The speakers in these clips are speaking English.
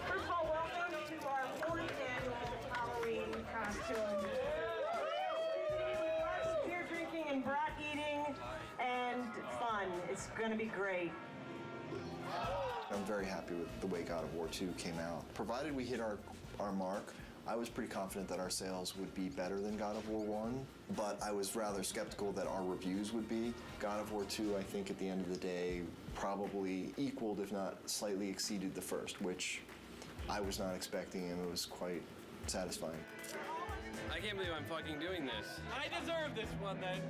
First of all, welcome to our 4th annual Halloween costume. Beer drinking and brat eating and fun. It's going to be great. I'm very happy with the way God of War 2 came out. Provided we hit our mark, I was pretty confident that our sales would be better than God of War 1, but I was rather skeptical that our reviews would be. God of War 2, I think at the end of the day, probably equaled, if not slightly exceeded the first, which I was not expecting, and it was quite satisfying. I can't believe I'm fucking doing this. I deserve this one then.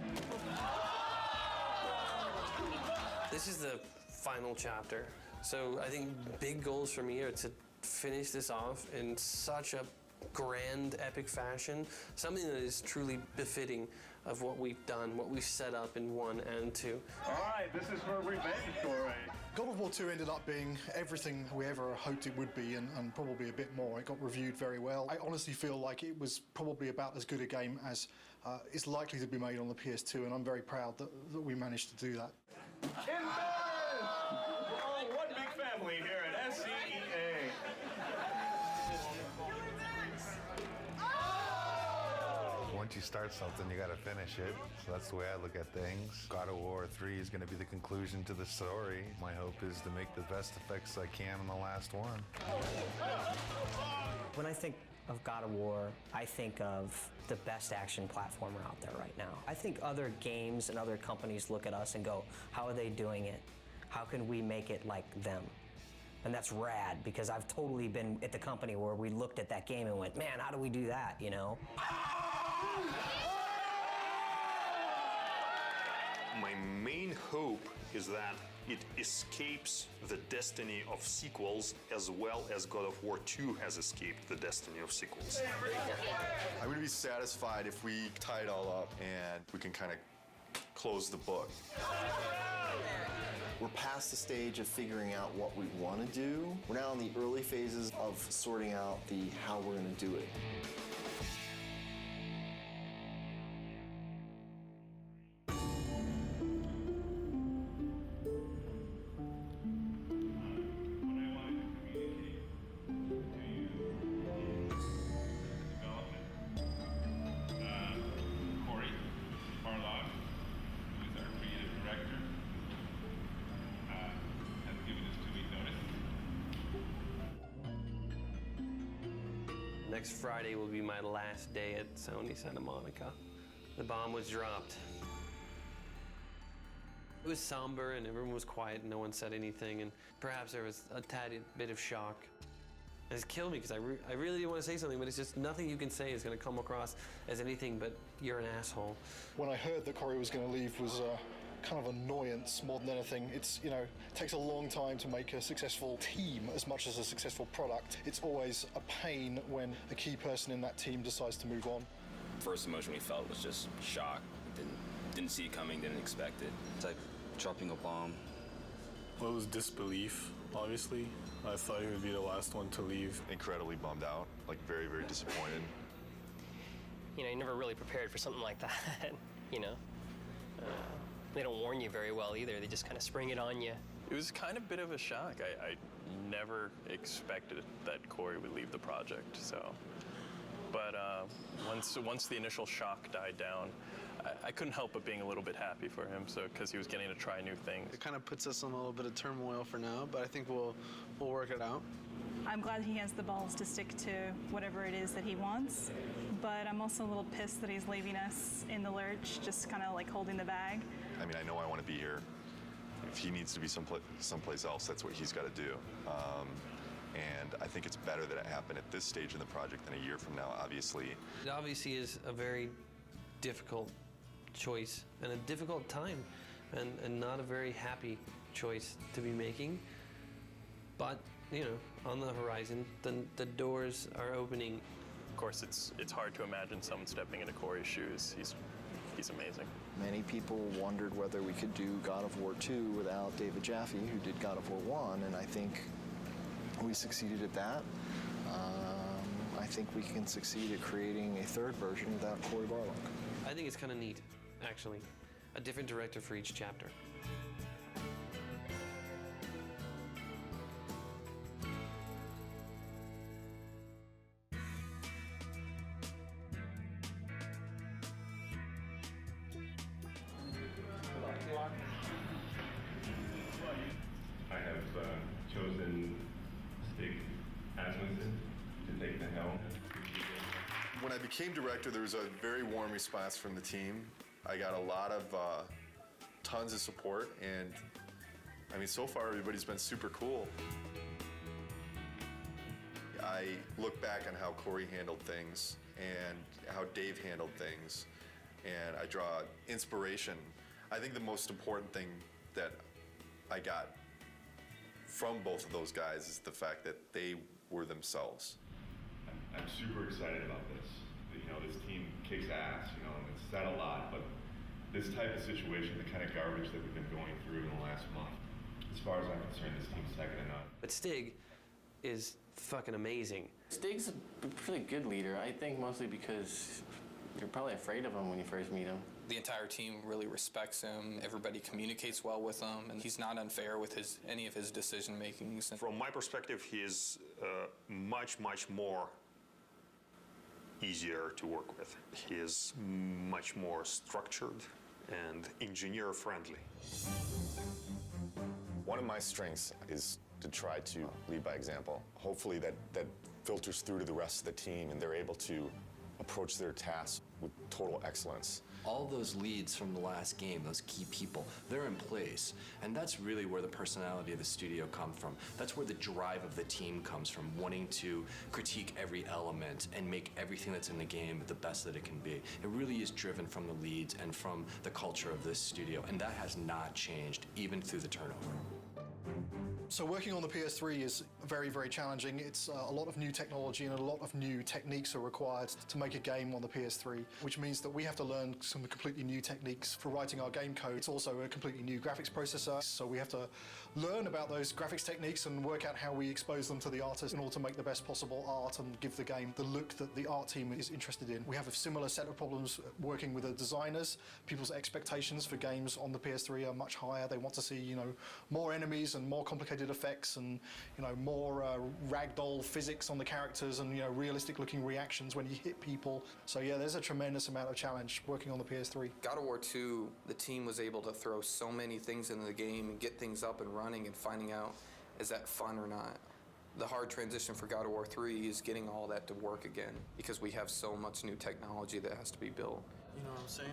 This is the final chapter. So I think big goals for me are to finish this off in such a grand, epic fashion, something that is truly befitting of what we've done, what we've set up in 1 and 2. All right, this is for revenge story. God of War 2 ended up being everything we ever hoped it would be, and probably a bit more. It got reviewed very well. I honestly feel like it was probably about as good a game as is likely to be made on the PS2, and I'm very proud that we managed to do that. Oh, one big family here at SCEA. Once you start something, you gotta finish it. So that's the way I look at things. God of War 3 is gonna be the conclusion to the story. My hope is to make the best effects I can on the last one. When I think of God of War, I think of the best action platformer out there right now. I think other games and other companies look at us and go, how are they doing it? How can we make it like them? And that's rad, because I've totally been at the company where we looked at that game and went, man, how do we do that, you know? My main hope is that it escapes the destiny of sequels as well as God of War 2 has escaped the destiny of sequels. I'm gonna be satisfied if we tie it all up and we can kind of close the book. We're past the stage of figuring out what we want to do. We're now in the early phases of sorting out the how we're going to do it. Cory Barlog, who is our creative director, has given us 2 week notice. Next Friday will be my last day at Sony Santa Monica. The bomb was dropped. It was somber and everyone was quiet and no one said anything, and perhaps there was a tad bit of shock. It's killed me because I really didn't want to say something, but it's just nothing you can say is going to come across as anything but you're an asshole. When I heard that Cory was going to leave was kind of annoyance more than anything. It's, you know, it takes a long time to make a successful team as much as a successful product. It's always a pain when a key person in that team decides to move on. First emotion we felt was just shock. Didn't see it coming, didn't expect it. It's like dropping a bomb. Well, it was disbelief, obviously. I thought he would be the last one to leave. Incredibly bummed out, like very, very disappointed. You know, you're never really prepared for something like that, you know. They don't warn you very well either. They just kind of spring it on you. It was kind of a bit of a shock. I never expected that Cory would leave the project, so. But once the initial shock died down, I couldn't help but being a little bit happy for him, so because he was getting to try new things. It kind of puts us in a little bit of turmoil for now, but I think we'll work it out. I'm glad he has the balls to stick to whatever it is that he wants, but I'm also a little pissed that he's leaving us in the lurch, just kind of like holding the bag. I mean, I know I want to be here. If he needs to be someplace else, that's what he's got to do. And I think it's better that it happened at this stage in the project than a year from now, obviously. It obviously is a very difficult choice and a difficult time and not a very happy choice to be making. But, you know, on the horizon, the doors are opening. Of course, it's hard to imagine someone stepping into Cory's shoes. He's amazing. Many people wondered whether we could do God of War 2 without David Jaffe, who did God of War 1, and I think we succeeded at that. I think we can succeed at creating a third version without Cory Barlog. I think it's kind of neat, actually. A different director for each chapter. Linton to take the helm. When I became director, there was a very warm response from the team. I got a lot of tons of support, and I mean, so far everybody's been super cool. I look back on how Cory handled things and how Dave handled things, and I draw inspiration. I think the most important thing that I got from both of those guys is the fact that they were themselves. I'm super excited about this. You know, this team kicks ass, you know, and it's said a lot, but this type of situation, the kind of garbage that we've been going through in the last month, as far as I'm concerned, this team's second to none. But Stig is fucking amazing. Stig's a pretty good leader, I think mostly because you're probably afraid of him when you first meet him. The entire team really respects him. Everybody communicates well with him, and he's not unfair with any of his decision makings. From my perspective, he is much more easier to work with. He is much more structured and engineer friendly. One of my strengths is to try to lead by example. Hopefully that filters through to the rest of the team and they're able to approach their tasks with total excellence. All those leads from the last game, those key people, they're in place. And that's really where the personality of the studio comes from. That's where the drive of the team comes from, wanting to critique every element and make everything that's in the game the best that it can be. It really is driven from the leads and from the culture of this studio, and that has not changed even through the turnover. So working on the PS3 is very, very challenging. It's a lot of new technology and a lot of new techniques are required to make a game on the PS3, which means that we have to learn some completely new techniques for writing our game code. It's also a completely new graphics processor, so we have to learn about those graphics techniques and work out how we expose them to the artist in order to make the best possible art and give the game the look that the art team is interested in. We have a similar set of problems working with the designers. People's expectations for games on the PS3 are much higher. They want to see, you know, more enemies and more complicated effects and, you know, more ragdoll physics on the characters and, you know, realistic looking reactions when you hit people. So yeah, there's a tremendous amount of challenge working on the PS3. God of War 2, the team was able to throw so many things into the game and get things up and running and finding out, is that fun or not? The hard transition for God of War 3 is getting all that to work again because we have so much new technology that has to be built. You know what I'm saying?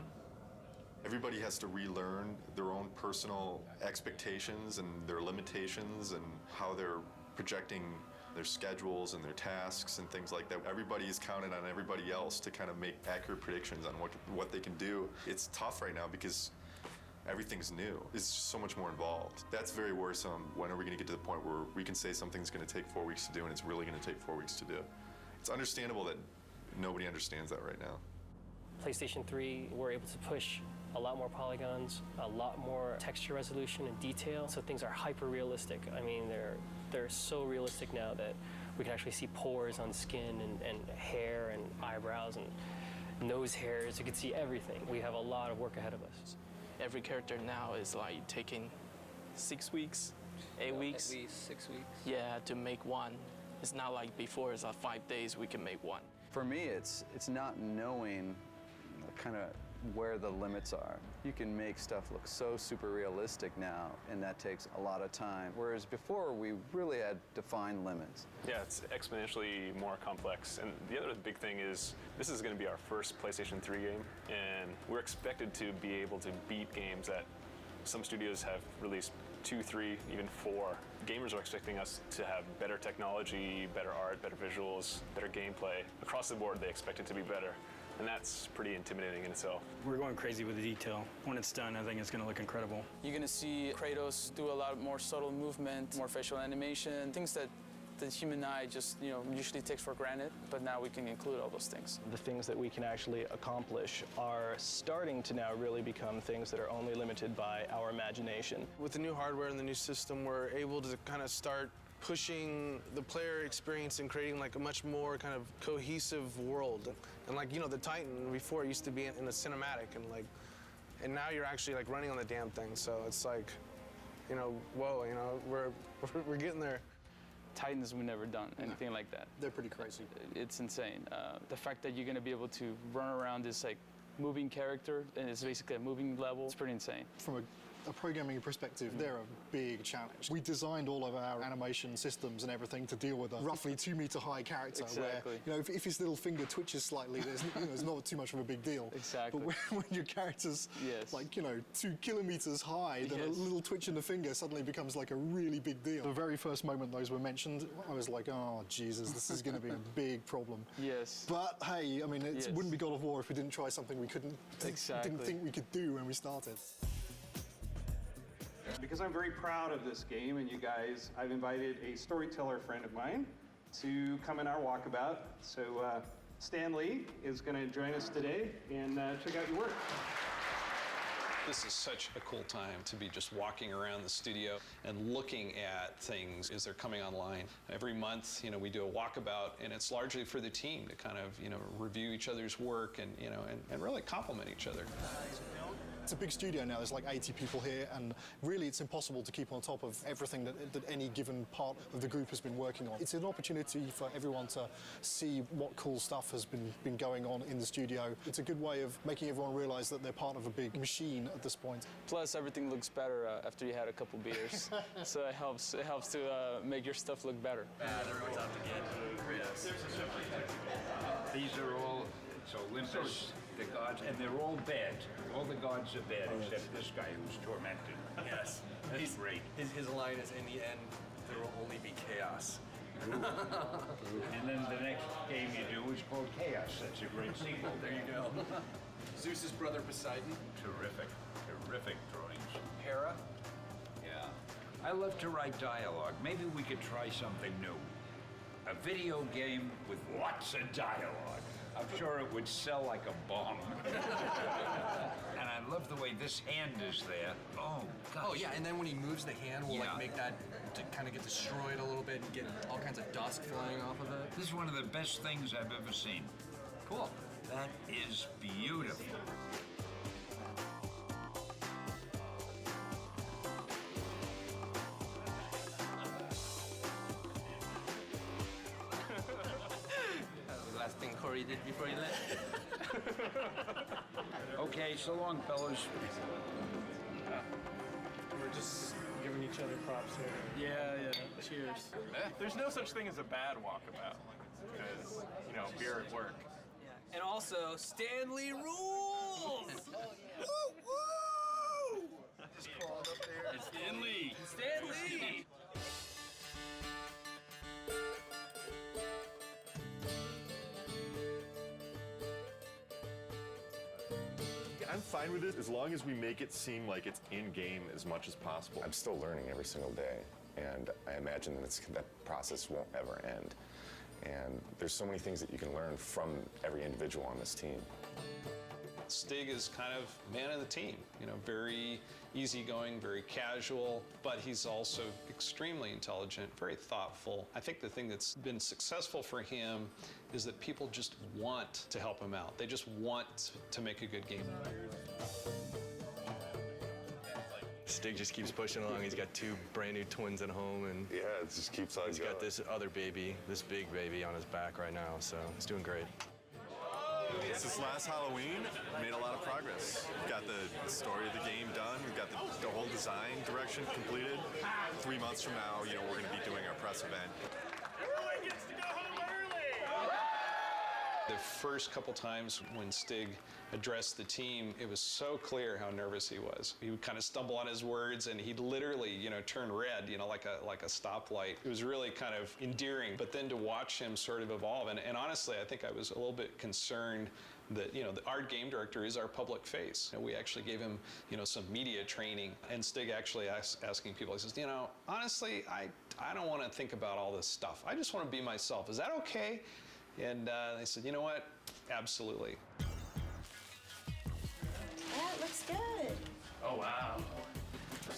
Everybody has to relearn their own personal expectations and their limitations and how they're projecting their schedules and their tasks and things like that. Everybody is counted on everybody else to kind of make accurate predictions on what they can do. It's tough right now because everything's new. It's just so much more involved. That's very worrisome. When are we going to get to the point where we can say something's going to take 4 weeks to do and it's really going to take 4 weeks to do? It's understandable that nobody understands that right now. PlayStation 3, we're able to push a lot more polygons, a lot more texture resolution and detail, so things are hyper realistic. I mean, they're so realistic now that we can actually see pores on skin and hair and eyebrows and nose hairs. You can see everything. We have a lot of work ahead of us. Every character now is like taking 6 weeks, 8 weeks. At least 6 weeks. Yeah, to make one. It's not like before, it's like 5 days we can make one. For me, it's not knowing kind of where the limits are. You can make stuff look so super realistic now, and that takes a lot of time. Whereas before, we really had defined limits. Yeah, it's exponentially more complex. And the other big thing is, this is going to be our first PlayStation 3 game, and we're expected to be able to beat games that some studios have released 2, 3, even 4. Gamers are expecting us to have better technology, better art, better visuals, better gameplay. Across the board, they expect it to be better. And that's pretty intimidating in itself. We're going crazy with the detail. When it's done, I think it's going to look incredible. You're going to see Kratos do a lot more subtle movement, more facial animation, things that the human eye just, you know, usually takes for granted, but now we can include all those things. The things that we can actually accomplish are starting to now really become things that are only limited by our imagination. With the new hardware and the new system, we're able to kind of start pushing the player experience and creating like a much more kind of cohesive world. And like, you know, the Titan before used to be in a cinematic and now you're actually like running on the damn thing. So it's like, you know, whoa, you know, we're getting there. Titans, we've never done anything like that. They're pretty crazy. It's insane. The fact that you're going to be able to run around this like moving character and it's basically a moving level, it's pretty insane. From a programming perspective, they're a big challenge. We designed all of our animation systems and everything to deal with a roughly 2 meter high character Exactly. where, if his little finger twitches slightly, there's not too much of a big deal. Exactly. But when your character's like, 2 kilometers high, then a little twitch in the finger suddenly becomes like a really big deal. The very first moment those were mentioned, I was like, oh, Jesus, this is going to be a big problem. Yes. But hey, I mean, it wouldn't be God of War if we didn't try something we didn't think we could do when we started. Because I'm very proud of this game and you guys, I've invited a storyteller friend of mine to come in our walkabout. So Stan Lee is going to join us today and check out your work. This is such a cool time to be just walking around the studio and looking at things as they're coming online. Every month, we do a walkabout, and it's largely for the team to kind of, review each other's work and, and really compliment each other. It's a big studio now, there's like 80 people here, and really it's impossible to keep on top of everything that any given part of the group has been working on. It's an opportunity for everyone to see what cool stuff has been going on in the studio. It's a good way of making everyone realize that they're part of a big machine at this point. Plus, everything looks better after you had a couple beers. So it helps to make your stuff look better. Everyone's out to get Kratos. These are all, so Olympus, the gods, and they're all bad. All the gods are bad, except this guy who's tormented. Yes. He's great. His line is, in the end, there will only be chaos. And then the next game you do is called Chaos. That's a great sequel. There you go. Zeus's brother Poseidon. Terrific drawings. Hera. Yeah. I love to write dialogue. Maybe we could try something new. A video game with lots of dialogue. I'm sure it would sell like a bomb. And I love the way this hand is there. Oh, gosh. Oh, yeah, and then when he moves the hand, we'll like make that to kind of get destroyed a little bit and get all kinds of dust flying off of it. This is one of the best things I've ever seen. Cool. That is beautiful. Last thing Cory did before he left. Okay, so long, fellas. We're just giving each other props here. Yeah. Cheers. There's no such thing as a bad walkabout because, beer at work. And also, Stanley rules! Woo, woo! Just crawled up there. It's Stanley. Stanley! I'm fine with it as long as we make it seem like it's in-game as much as possible. I'm still learning every single day, and I imagine that process won't ever end. And there's so many things that you can learn from every individual on this team. Stig is kind of man of the team, very easygoing, very casual, but he's also extremely intelligent, very thoughtful. I think the thing that's been successful for him is that people just want to help him out. They just want to make a good game. Stig just keeps pushing along. He's got 2 brand new twins at home, and yeah, it just keeps on going. He's got this other baby, this big baby on his back right now, so he's doing great. Since last Halloween, we made a lot of progress. We've got the story of the game done. We've got the whole design direction completed. 3 months from now, we're going to be doing our press event. Everyone gets to go home early! The first couple times when Stig addressed the team, it was so clear how nervous he was. He would kind of stumble on his words, and he'd literally, turn red, like a stoplight. It was really kind of endearing. But then to watch him sort of evolve, and honestly, I think I was a little bit concerned that, our game director is our public face. We actually gave him, some media training, and Stig actually asking people, he says, honestly, I don't want to think about all this stuff. I just want to be myself. Is that okay? And they said, you know what? Absolutely. That looks good. Oh, wow.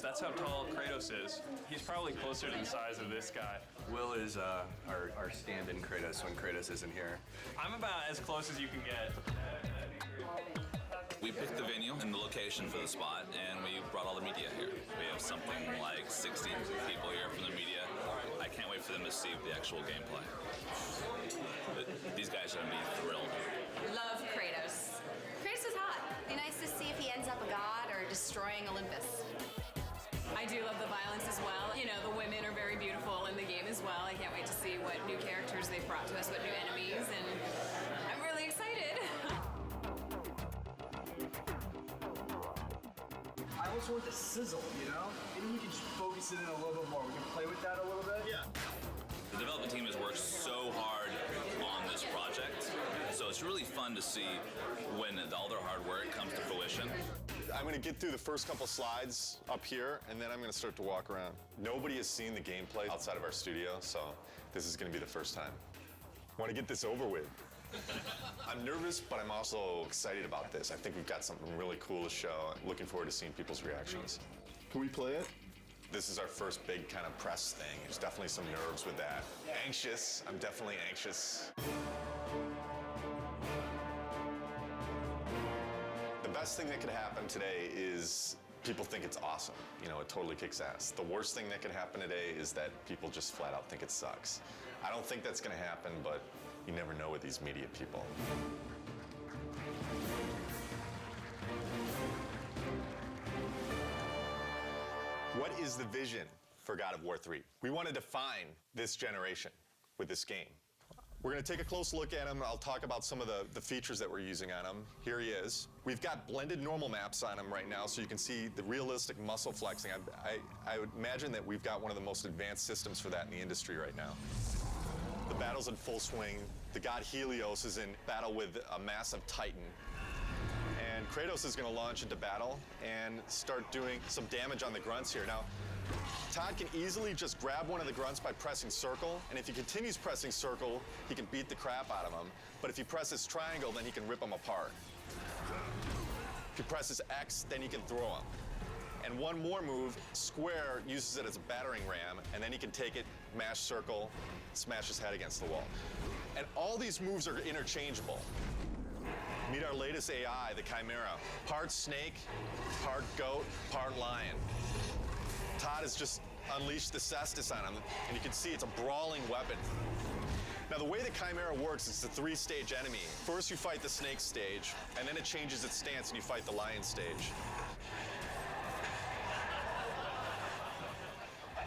That's how tall Kratos is. He's probably closer to the size of this guy. Will is our stand-in Kratos when Kratos isn't here. I'm about as close as you can get. We picked the venue and the location for the spot, and we brought all the media here. We have something like 60 people here from the media. I can't wait for them to see the actual gameplay. These guys are going to be thrilled. Love Kratos. Kratos is hot. Be nice to see if he ends up a god or destroying Olympus. us what new enemies, and I'm really excited. I also want the sizzle, you know? Maybe we can just focus it in a little bit more. We can play with that a little bit. Yeah. The development team has worked so hard on this project, so it's really fun to see when all their hard work comes to fruition. I'm going to get through the first couple slides up here, and then I'm going to start to walk around. Nobody has seen the gameplay outside of our studio, so this is going to be the first time. Want to get this over with. I'm nervous, but I'm also excited about this. I think we've got something really cool to show. I'm looking forward to seeing people's reactions. Can we play it? This is our first big kind of press thing. There's definitely some nerves with that. Anxious. I'm definitely anxious. The best thing that could happen today is people think it's awesome. You know, it totally kicks ass. The worst thing that could happen today is that people just flat out think it sucks. I don't think that's going to happen, but you never know with these media people. What is the vision for God of War 3? We want to define this generation with this game. We're going to take a close look at him. I'll talk about some of the features that we're using on him. Here he is. We've got blended normal maps on him right now, so you can see the realistic muscle flexing. I would imagine that we've got one of the most advanced systems for that in the industry right now. The battle's in full swing. The god Helios is in battle with a massive Titan. And Kratos is going to launch into battle and start doing some damage on the grunts here. Now, Todd can easily just grab one of the grunts by pressing circle, and if he continues pressing circle, he can beat the crap out of him. But if he presses triangle, then he can rip them apart. If he presses X, then he can throw them. And one more move, square uses it as a battering ram, and then he can take it, mash circle, smash his head against the wall. And all these moves are interchangeable. Meet our latest AI, the Chimera. Part snake, part goat, part lion. Todd has just unleashed the cestus on him, and you can see it's a brawling weapon. Now, the way the Chimera works is it's a three-stage enemy. First, you fight the snake stage, and then it changes its stance, and you fight the lion stage.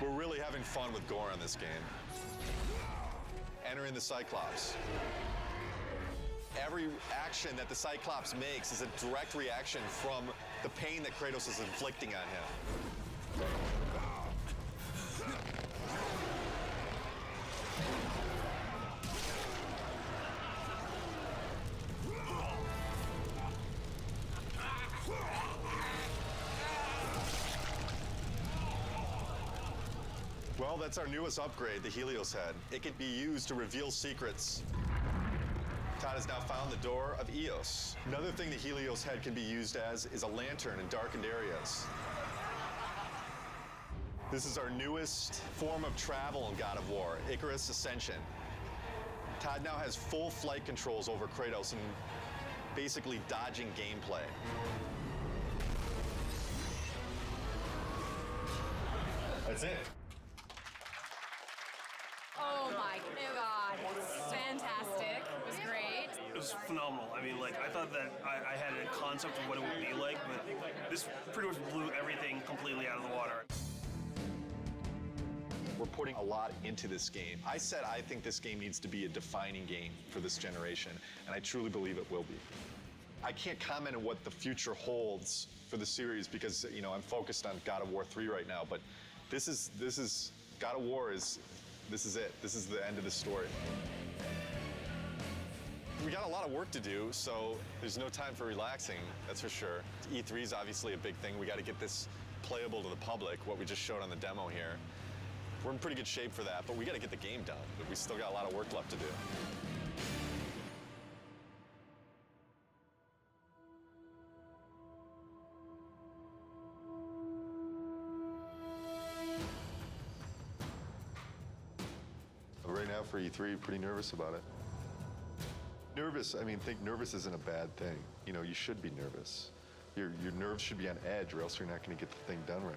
We're really having fun with gore in this game. Entering the Cyclops. Every action that the Cyclops makes is a direct reaction from the pain that Kratos is inflicting on him. Well, that's our newest upgrade, the Helios head. It can be used to reveal secrets. Todd has now found the door of Eos. Another thing the Helios head can be used as is a lantern in darkened areas. This is our newest form of travel in God of War, Icarus Ascension. Todd now has full flight controls over Kratos and basically dodging gameplay. That's it. Oh my God, it's fantastic. It was great. It was phenomenal. I mean, like, I thought that I had a concept of what it would be like, but this pretty much blew everything completely out of the water. We're putting a lot into this game. I said I think this game needs to be a defining game for this generation, and I truly believe it will be. I can't comment on what the future holds for the series because, you know, I'm focused on God of War 3 right now, but this is God of War is, this is it. This is the end of the story. We got a lot of work to do, so there's no time for relaxing, that's for sure. E3 is obviously a big thing. We got to get this playable to the public, what we just showed on the demo here. We're in pretty good shape for that, but we got to get the game done. We still got a lot of work left to do. Right now for E3, pretty nervous about it. Nervous, I mean, think nervous isn't a bad thing. You know, you should be nervous. Your nerves should be on edge or else you're not going to get the thing done right.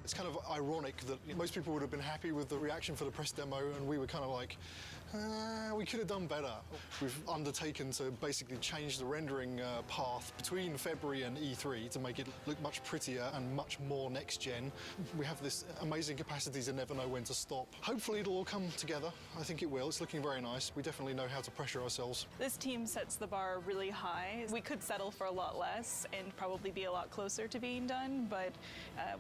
It's kind of ironic that most people would have been happy with the reaction for the press demo, and we were kind of like we could have done better. We've undertaken to basically change the rendering path between February and E3 to make it look much prettier and much more next-gen. We have this amazing capacity to never know when to stop. Hopefully it'll all come together. I think it will. It's looking very nice. We definitely know how to pressure ourselves. This team sets the bar really high. We could settle for a lot less and probably be a lot closer to being done, but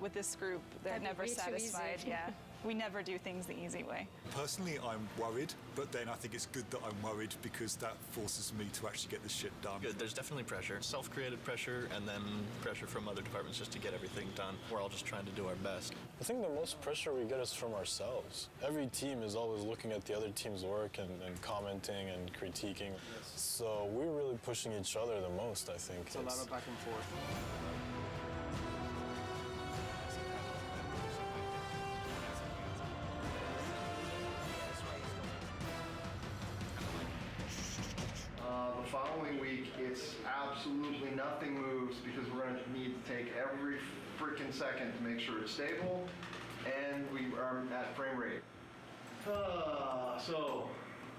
with this group, they're That'd be never way too satisfied. easy. Yeah. We never do things the easy way. Personally, I'm worried, but then I think it's good that I'm worried because that forces me to actually get this shit done. Good, there's definitely pressure. Self-created pressure and then pressure from other departments just to get everything done. We're all just trying to do our best. I think the most pressure we get is from ourselves. Every team is always looking at the other team's work and commenting and critiquing. So we're really pushing each other the most, I think. It's a lot of back and forth. The following week, it's absolutely nothing moves because we're going to need to take every freaking second to make sure it's stable and we are at frame rate. So,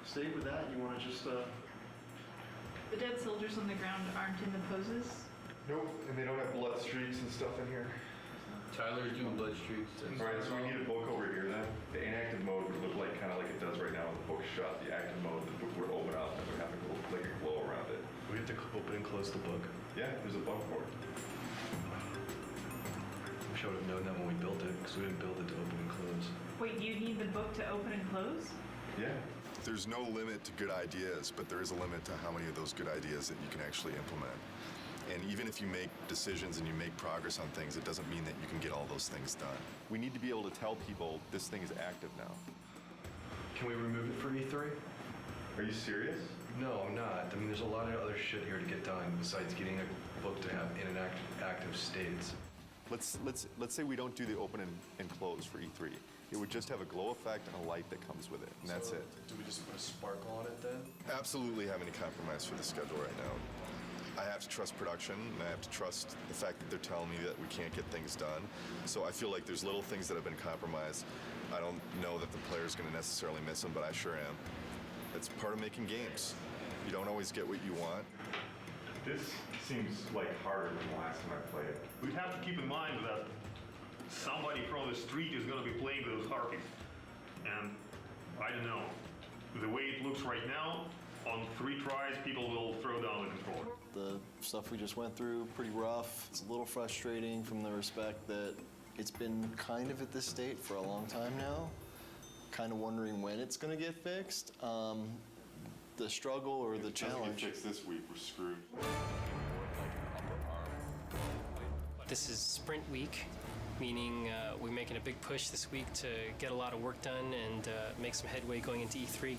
stay with that. You want to just... The dead soldiers on the ground aren't in the poses? Nope, and they don't have blood streaks and stuff in here. Tyler's doing blood streaks. Alright, so we need a book over here then. The inactive mode would look like kind of like it does right now when the book's shut. The active mode, the book would open up and would have like a glow around it. We have to open and close the book. Yeah, there's a button for it. Wish I would have known that when we built it, because we didn't build it to open and close. Wait, you need the book to open and close? Yeah. There's no limit to good ideas, but there is a limit to how many of those good ideas that you can actually implement. And even if you make decisions and you make progress on things, it doesn't mean that you can get all those things done. We need to be able to tell people this thing is active now. Can we remove it for E3? Are you serious? No, I'm not. I mean, there's a lot of other shit here to get done besides getting a book to have in and active states. Let's say we don't do the open and close for E3. It would just have a glow effect and a light that comes with it, and that's it. Do we just put a sparkle on it then? Absolutely have any compromise for the schedule right now. I have to trust production, and I have to trust the fact that they're telling me that we can't get things done. So I feel like there's little things that have been compromised. I don't know that the player's going to necessarily miss them, but I sure am. It's part of making games. You don't always get what you want. This seems like harder than the last time I played it. We'd have to keep in mind that somebody from the street is going to be playing those harpies. And I don't know. The way it looks right now, on 3 tries, people will throw down the controller. The stuff we just went through, pretty rough. It's a little frustrating from the respect that it's been kind of at this state for a long time now. Kind of wondering when it's going to get fixed. The struggle or the challenge. If it gets fixed this week, we're screwed. This is sprint week, meaning we're making a big push this week to get a lot of work done and make some headway going into E3.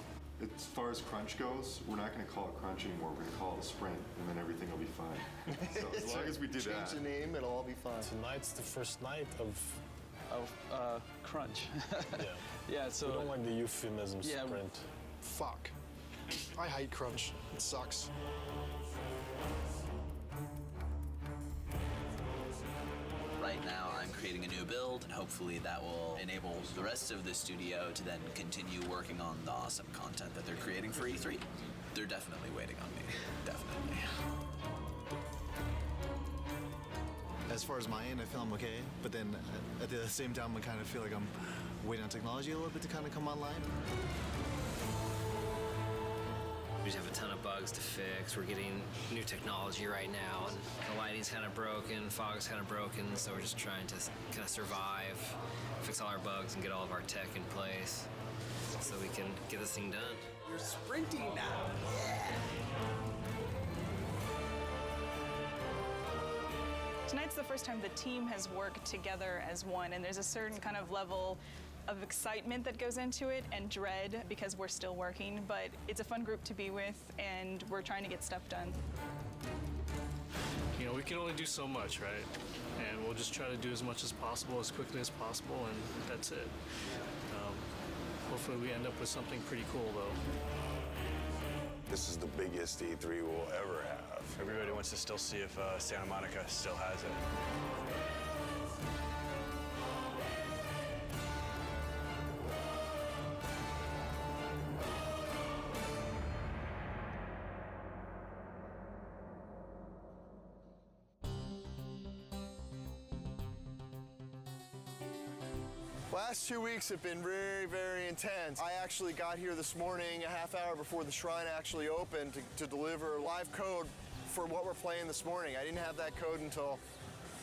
As far as crunch goes, we're not going to call it crunch anymore. We're going to call it a sprint, and then everything will be fine. So as long as we do that. Change the name, it'll all be fine. Tonight's the first night of crunch. Yeah. Yeah, so... We don't like the euphemism sprint. Fuck. I hate crunch. It sucks. Right now, I'm creating a new build, and hopefully that will enable the rest of the studio to then continue working on the awesome content that they're creating for E3. They're definitely waiting on me. Definitely. As far as my end, I feel I'm okay, but then at the same time, I kind of feel like I'm waiting on technology a little bit to kind of come online. We just have a ton of bugs to fix. We're getting new technology right now, and the lighting's kind of broken, fog's kind of broken, so we're just trying to kind of survive, fix all our bugs, and get all of our tech in place so we can get this thing done. You're sprinting now. Yeah. Tonight's the first time the team has worked together as one, and there's a certain kind of level of excitement that goes into it and dread because we're still working, but it's a fun group to be with, and we're trying to get stuff done. You know, we can only do so much, right? And we'll just try to do as much as possible, as quickly as possible, and that's it. Hopefully we end up with something pretty cool, though. This is the biggest E3 we'll ever have. Everybody wants to still see if Santa Monica still has it. Last 2 weeks have been very, very intense. I actually got here this morning a half hour before the shrine actually opened to deliver live code for what we're playing this morning. I didn't have that code until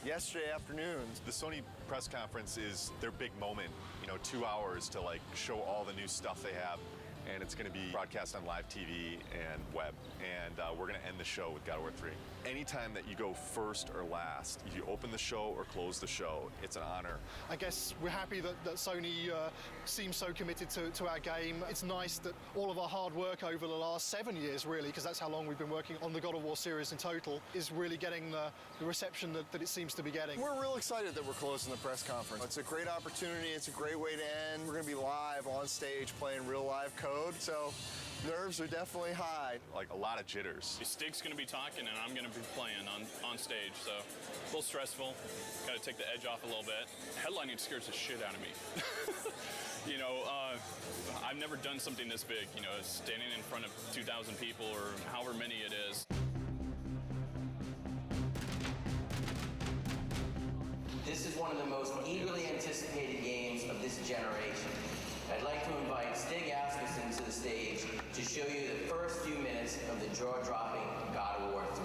yesterday afternoon. The Sony press conference is their big moment, 2 hours to like show all the new stuff they have. And it's going to be broadcast on live TV and web. And we're going to end the show with God of War 3. Anytime that you go first or last, if you open the show or close the show, it's an honor. I guess we're happy that Sony seems so committed to our game. It's nice that all of our hard work over the last 7 years, really, because that's how long we've been working on the God of War series in total, is really getting the reception that it seems to be getting. We're real excited that we're closing the press conference. It's a great opportunity. It's a great way to end. We're going to be live on stage playing real live code, so nerves are definitely high. Like a lot of jitters. Stig's going to be talking and I'm going to be playing on stage, so a little stressful. Got to take the edge off a little bit. Headlining scares the shit out of me. I've never done something this big, standing in front of 2,000 people or however many it is. This is one of the most eagerly anticipated games of this generation. I'd like to invite Stig Asmussen to the stage to show you the first few minutes of the jaw-dropping God of War 3.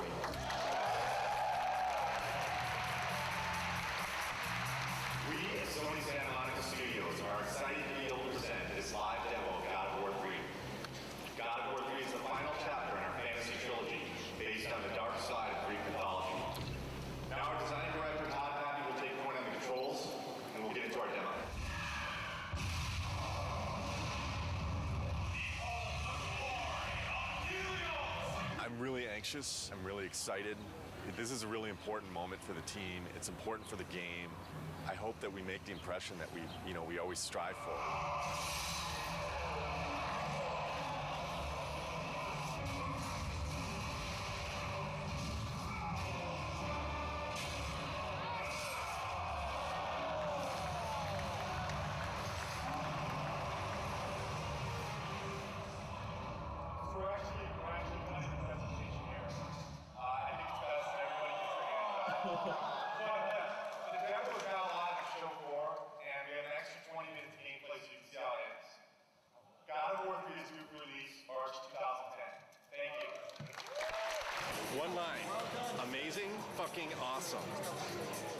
We at Sony Santa Monica Studios are excited to be able to present this live demo of God of War 3. God of War 3 is the final chapter in our fantasy trilogy, based on the dark side of Greek mythology. Now our design director, Todd Pappy, will take point on the controls, and we'll get into our demo. I'm really anxious. I'm really excited. This is a really important moment for the team. It's important for the game. I hope that we make the impression that we always strive for. One line. Amazing, fucking awesome.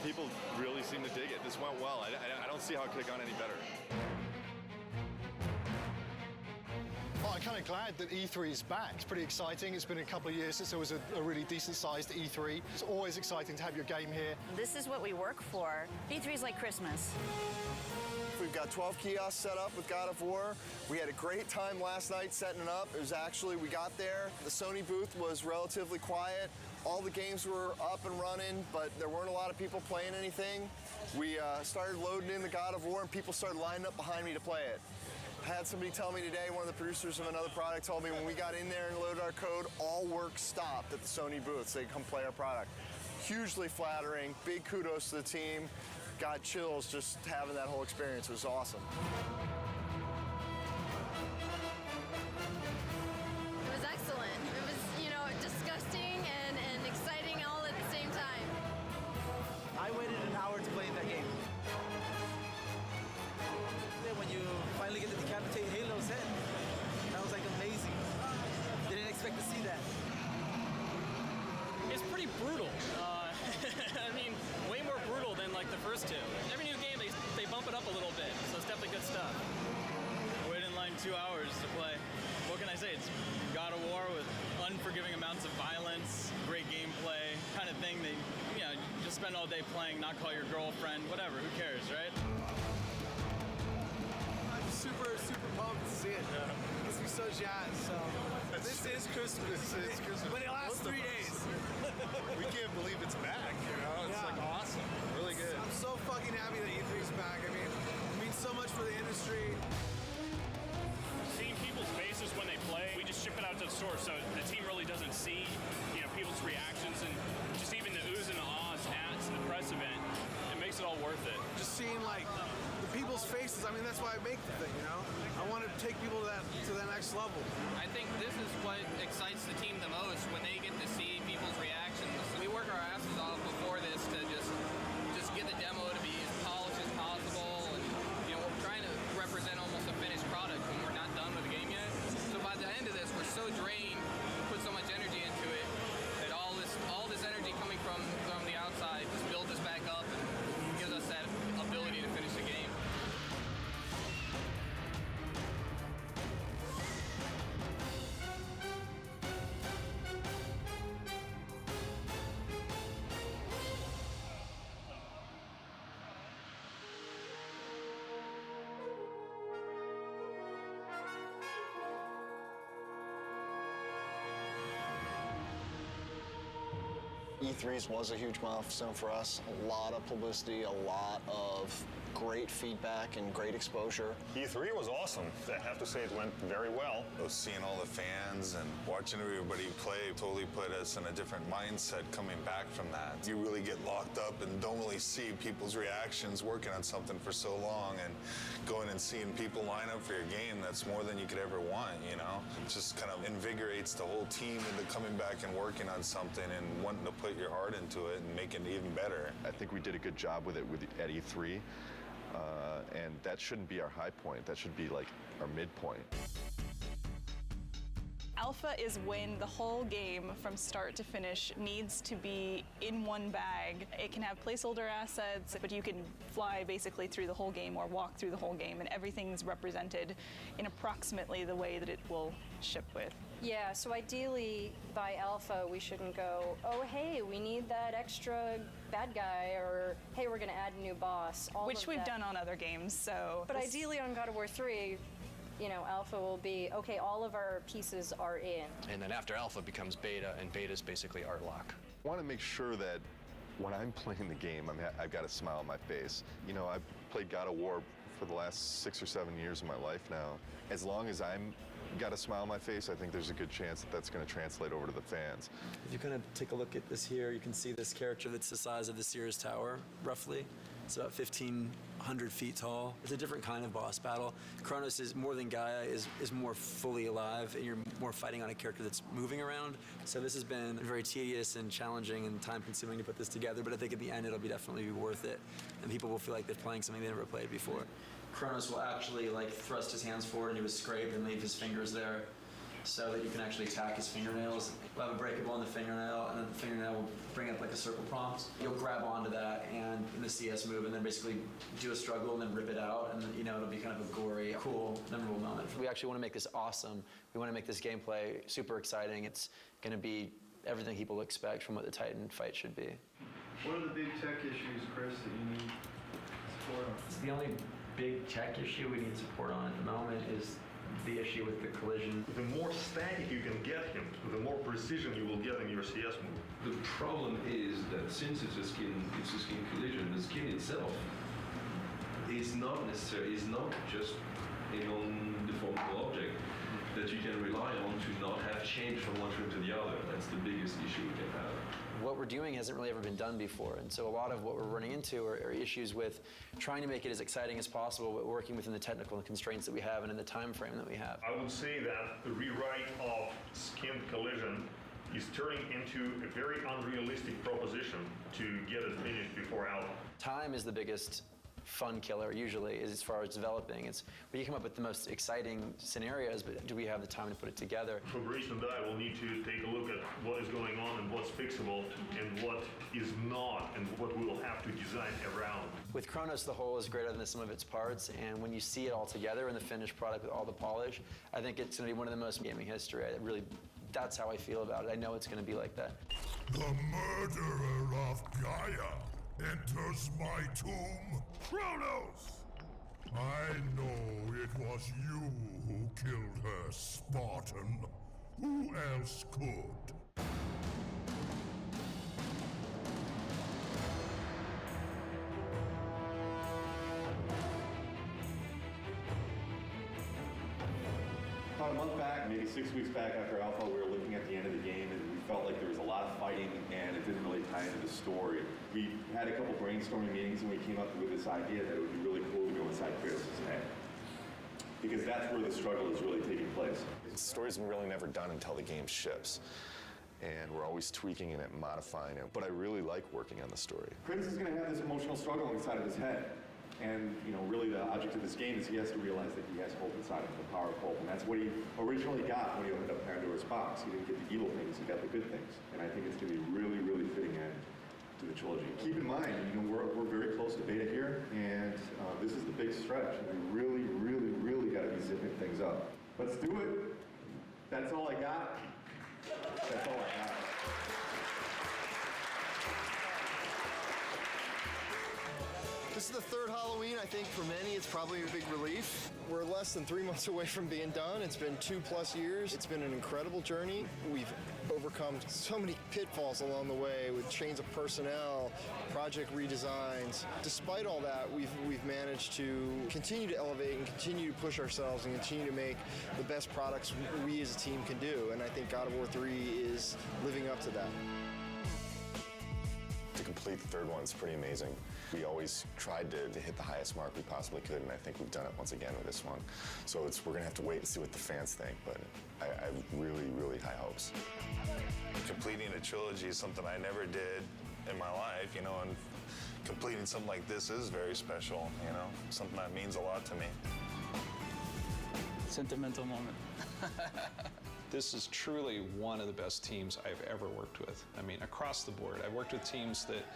People really seem to dig it. This went well. I don't see how it could have gone any better. Well, I'm kind of glad that E3 is back. It's pretty exciting. It's been a couple of years since there was a really decent-sized E3. It's always exciting to have your game here. This is what we work for. E3 is like Christmas. We've got 12 kiosks set up with God of War. We had a great time last night setting it up. It was actually, we got there, the Sony booth was relatively quiet. All the games were up and running, but there weren't a lot of people playing anything. We started loading in the God of War and people started lining up behind me to play it. I had somebody tell me today, one of the producers of another product told me when we got in there and loaded our code, all work stopped at the Sony booth so they could come play our product. Hugely flattering, big kudos to the team. Got chills just having that whole experience. It was awesome. It was excellent. It was, disgusting and exciting all at the same time. I waited an hour to play that game. When you finally get to decapitate Halo's head, that was like amazing. Didn't expect to see that. It's pretty brutal. I mean, way more brutal than like the first two. Every new game, they bump it up a little bit, so it's definitely good stuff. I waited in line 2 hours to play. What can I say? It's God of War with unforgiving amounts of violence, great gameplay, kind of thing that, you just spend all day playing, not call your girlfriend, whatever, who cares, right? I'm super pumped to see it. Makes me so jazzed. So this is Christmas. This is Christmas. But it lasts 3 days. We can't believe it's back, It's like awesome. Really good. I'm so fucking happy that E3's back. I mean, it means so much for the industry. Seeing people's faces when they play, we just ship it out to the store, so the team really doesn't see, people's reactions and just even the oohs and the ahs at the press event. It makes it all worth it. Just seeing the people's faces. I mean, that's why I make the thing. I want to take people to that next level. I think this is what excites the team the most when they get to see people's reactions. We work our asses off before this to just get the demo to be as polished as possible, and we're E3s was a huge milestone for us. A lot of publicity, a lot of great feedback and great exposure. E3 was awesome. I have to say it went very well. Seeing all the fans and watching everybody play totally put us in a different mindset coming back from that. You really get locked up and don't really see people's reactions working on something for so long, and going and seeing people line up for your game, that's more than you could ever want, you know? It just kind of invigorates the whole team into coming back and working on something and wanting to put your heart into it and make it even better. I think we did a good job with it at E3. And that shouldn't be our high point. That should be like our midpoint. Alpha is when the whole game from start to finish needs to be in one bag. It can have placeholder assets, but you can fly basically through the whole game or walk through the whole game, and everything's represented in approximately the way that it will ship with. Yeah, so ideally by Alpha we shouldn't go, oh hey, we need that extra bad guy, or hey, we're gonna add a new boss. Which we've done on other games, so. But ideally on God of War 3, you know, Alpha will be, okay, all of our pieces are in. And then after Alpha becomes Beta, and Beta is basically art lock. I want to make sure that when I'm playing the game, I've got a smile on my face. You know, I've played God of War for the last 6 or 7 years of my life now. As long as I'm got a smile on my face, I think there's a good chance that that's going to translate over to the fans. If you kind of take a look at this here, you can see this character that's the size of the Sears Tower, roughly. It's about 1,500 feet tall. It's a different kind of boss battle. Kronos is more than Gaia, is more fully alive, and you're more fighting on a character that's moving around. So this has been very tedious and challenging and time-consuming to put this together, but I think at the end it'll definitely be worth it, and people will feel like they're playing something they never played before. Kronos will actually thrust his hands forward into his scrape and leave his fingers there, so that you can actually attack his fingernails. We'll have a breakable in the fingernail, and then the fingernail will bring up a circle prompt. You'll grab onto that and in the CS move, and then basically do a struggle and then rip it out, and you know, it'll be kind of a gory, cool, memorable moment. We actually want to make this awesome. We want to make this gameplay super exciting. It's going to be everything people expect from what the Titan fight should be. What are the big tech issues, Chris, that you need support on? The only big tech issue we need support on at the moment is the issue with the collision. The more static you can get him, the more precision you will get in your CS move. The problem is that since it's a skin collision, the skin itself is not just a non-deformable object that you can rely on to not have change from one frame to the other. That's the biggest issue we can have. What we're doing hasn't really ever been done before, and so a lot of what we're running into are issues with trying to make it as exciting as possible, but working within the technical constraints that we have and in the time frame that we have. I would say that the rewrite of skin collision is turning into a very unrealistic proposition to get it finished before Alpha. Time is the biggest fun killer usually, is as far as developing. It's where you come up with the most exciting scenarios, but do we have the time to put it together? Fabrice and I will need to take a look at what is going on and what's fixable and what is not, and what we will have to design around. With Kronos, the whole is greater than the sum of its parts, and when you see it all together in the finished product with all the polish, I think it's going to be one of the most in gaming history. That's how I feel about it. I know it's going to be like that. The murderer of Gaia enters my tomb. Kronos! I know it was you who killed her, Spartan. Who else could? About a month back, maybe 6 weeks back after Alpha, we were looking at the end of the game and we felt like there was a lot of fighting and it didn't really tie into the story. We had a couple brainstorming meetings and we came up with this idea that it would be really cool to go inside Kratos' head. Because that's where the struggle is really taking place. The story's really never done until the game ships. And we're always tweaking it and modifying it. But I really like working on the story. Kratos is going to have this emotional struggle inside of his head. And, you know, really the object of this game is he has to realize that he has hope inside of him, the power of hope. And that's what he originally got when he opened up Pandora's box. He didn't get the evil things, he got the good things. And I think it's going to be really, really fitting end to the trilogy. Keep in mind, you know, we're very close to beta here, and this is the big stretch. And we really, really, really got to be zipping things up. Let's do it. That's all I got. That's all I got. This is the third Halloween. I think for many it's probably a big relief. We're less than 3 months away from being done. It's been 2+ years. It's been an incredible journey. We've overcome so many pitfalls along the way with change of personnel, project redesigns. Despite all that, we've managed to continue to elevate and continue to push ourselves and continue to make the best products we as a team can do. And I think God of War 3 is living up to that. To complete the third one is pretty amazing. We always tried to hit the highest mark we possibly could, and I think we've done it once again with this one. So we're gonna have to wait and see what the fans think, but I have really, really high hopes. Completing a trilogy is something I never did in my life, you know, and completing something like this is very special, you know, something that means a lot to me. Sentimental moment. This is truly one of the best teams I've ever worked with. I mean, across the board. I've worked with teams that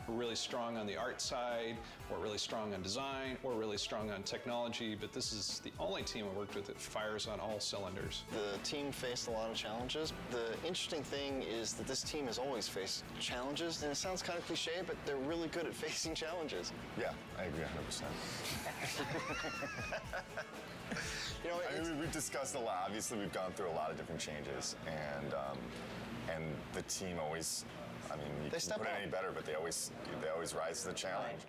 were really strong on the art side, or really strong on design, or really strong on technology, but this is the only team I worked with that fires on all cylinders. The team faced a lot of challenges. The interesting thing is that this team has always faced challenges, and it sounds kind of cliche, but they're really good at facing challenges. Yeah, I agree 100%. You know, I mean, we've discussed a lot. Obviously, we've gone through a lot of different changes, and the team always, I mean, you can put it any better, but they always rise to the challenge.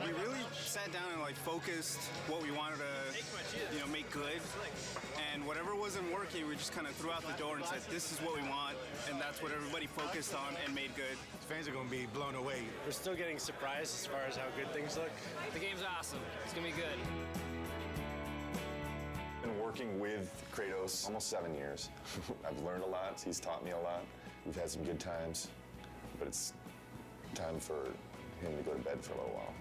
We really sat down and focused what we wanted to, make good, and whatever wasn't working, we just kind of threw out the door and said, this is what we want, and that's what everybody focused on and made good. Fans are going to be blown away. We're still getting surprised as far as how good things look. The game's awesome. It's gonna be good. Been working with Kratos almost 7 years. I've learned a lot. He's taught me a lot. We've had some good times, but it's time for him to go to bed for a little while.